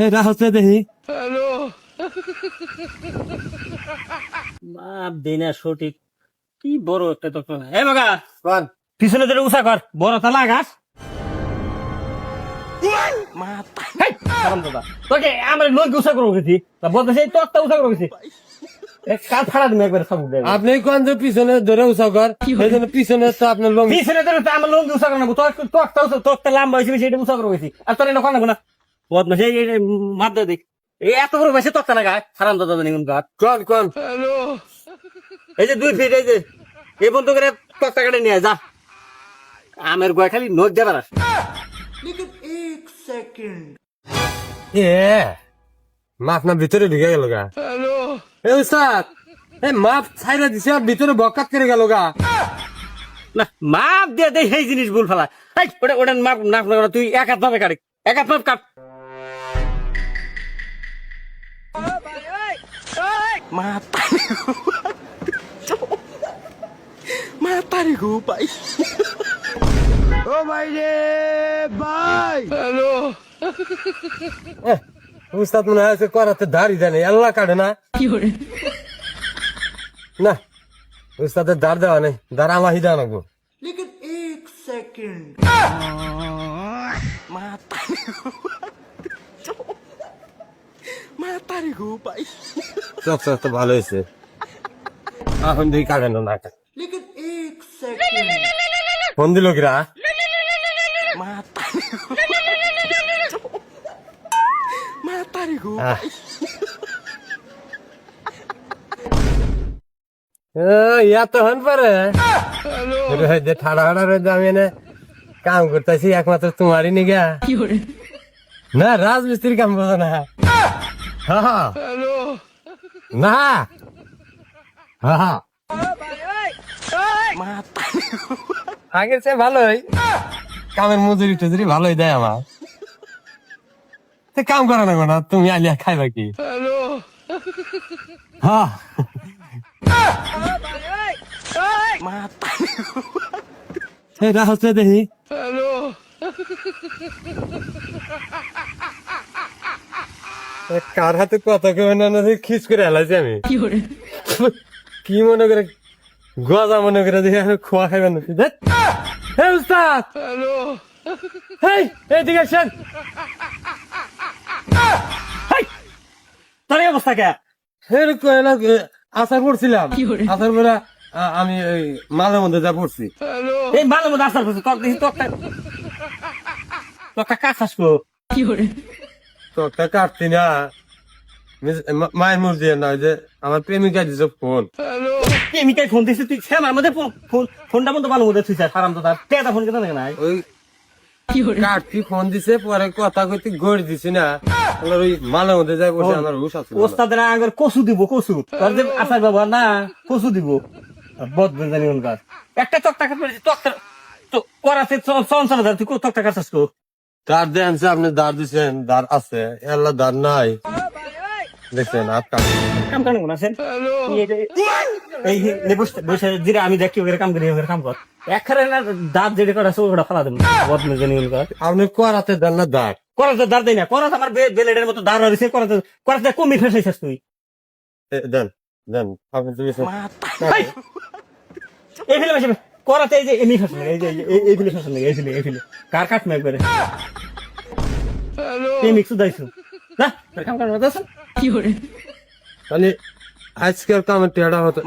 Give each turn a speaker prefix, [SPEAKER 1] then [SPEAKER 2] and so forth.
[SPEAKER 1] এটা হচ্ছে দেখি
[SPEAKER 2] বাপ দিনা সঠিক কি বড় একটা তখন হে মগা পিছনে ধরে উষা কর বড় তালা গাছ তোকে আমার লোক উষা করে গেছি বলতে সেই তকটা উষা করে গেছি কাল ফাড়া তুমি একবার সব
[SPEAKER 1] আপনি কোন যে পিছনে ধরে উৎসব কর সেই জন্য পিছনে তো আপনার লোক
[SPEAKER 2] পিছনে ধরে তো আমার লোক উষা করে নেবো তকটা লম্বা হয়েছে সেটা উষা করে গেছি আর তোর এটা না বদমাস এই মার দেখ এই এত বড় বেশি তকটা না গাছ হারাম দাদা নিগুন গাছ
[SPEAKER 1] কোন
[SPEAKER 2] এই যে 2 ফিট এই যে এই বন্ধ করে তক্তা কেটে নিয়ে যা আমের গোয়া খালি নোট দেবার
[SPEAKER 1] এ মাপ না ভিতরে ঢুকে গেল গা এ উস্তাদ এই মাপ ছাইরা দিছে আর ভিতরে বকাত করে গেল গা
[SPEAKER 2] না মাপ দিয়ে দেয় সেই জিনিস ভুল ফেলা ওটা মাপ নাপ না তুই এক হাত ভাবে কাট এক হাত মাপ কাট
[SPEAKER 3] Matarí gô, pai. Ô, vai, vai. Hello.
[SPEAKER 1] উস্তাদ মনে হয় করাতে দাড়ি দেয় না আল্লাহ কাটে না না উস্তাদের দাঁড় দেওয়া নেই দাঁড় আমাহি দেওয়া নাকবো
[SPEAKER 3] लेकिन एक सेकंड Matarí gô, pai.
[SPEAKER 1] চক তো ভালো হয়েছে এখন দেখি কাটে না না
[SPEAKER 3] लेकिन एक सेकंड
[SPEAKER 1] ফোন দিল কিরা
[SPEAKER 3] Matarí gô, pai.
[SPEAKER 1] ইয়া তো হন পারে যে ঠাড়া হাড়া রয়েছে আমি এনে কাম করতেছি একমাত্র তোমারই নিগা না রাজমিস্ত্রি কাম করো না হ্যাঁ না হ্যাঁ আগের চেয়ে ভালোই কামের মজুরি টুজুরি ভালোই দেয় আমার কাম করা না তুমি আলিয়া খাইবা কি হ্যাঁ এটা হচ্ছে দেখি কার হাতে কথা কেউ না খিস করে হেলাইছি আমি কি মনে করে গজা মনে করে দেখি আমি খোয়া খাইবেন হে উস্তাদ হেই এদিকে আসেন
[SPEAKER 2] তোর এই অবস্থা কে
[SPEAKER 1] আসার পড়ছিলাম আসার পরে আমি ওই মাঝে মধ্যে যা পড়ছি
[SPEAKER 2] এই ভালো মতো আসার করছে তক দেখি তকটা কাজ আসবো
[SPEAKER 1] তোরটা কাটতি না মায়ের মুখ দিয়ে না যে আমার প্রেমিকা দিছে ফোন
[SPEAKER 2] প্রেমিকাই ফোন দিছিস তুই আমার মধ্যে ফোনটা বন্ধ ভালো মধ্যে তুই হারাম তো তার টেটা ফোন কেন নাই
[SPEAKER 1] ওই কাটতি ফোন দিছে পরে কথা কইতে গড়ি দিছি না ওই মালের মধ্যে যাই বসে আমার হুশ আছে
[SPEAKER 2] ওস্তাদের আগের কচু দিব কচু তোর যে আসার বাবা না কচু দিব বদবে জানি ওর কাজ একটা তক্তা কাট পড়েছে তক্তা তো করাতে চঞ্চল তুই তক্তা কাটছিস তো
[SPEAKER 1] দাঁড় দেন আপনি দাঁড় দিচ্ছেন দাঁড় আছে আল্লাহ দাঁড় নাই দেখছেন আপনার
[SPEAKER 2] কাম কেন আছেন এই বসে জিরা আমি দেখি ওদের কাম করি ওদের কাম কর একখানে না দাঁত যেটা করা ওটা ফেলা দেবেন বদবে জানি ওর কাজ
[SPEAKER 1] আপনি করাতে দেন না দাঁড়
[SPEAKER 2] করাতে দাঁড় দেয় না করাতে আমার বেলেটের মতো দাঁড় হয়েছে করাতে কমই ফেসাইছিস তুই
[SPEAKER 1] দেন দেন আপনি তুমি
[SPEAKER 2] এই ফিলে বসে করাতে এই যে এমনি ফেসন এই যে এই ফিলে ফেসন এই ফিলে কার কাট না একবারে প্রেমিক সুদাইছু না কাম করার কথা আছে
[SPEAKER 1] তাহলে আজকের কামের টেড়া হতো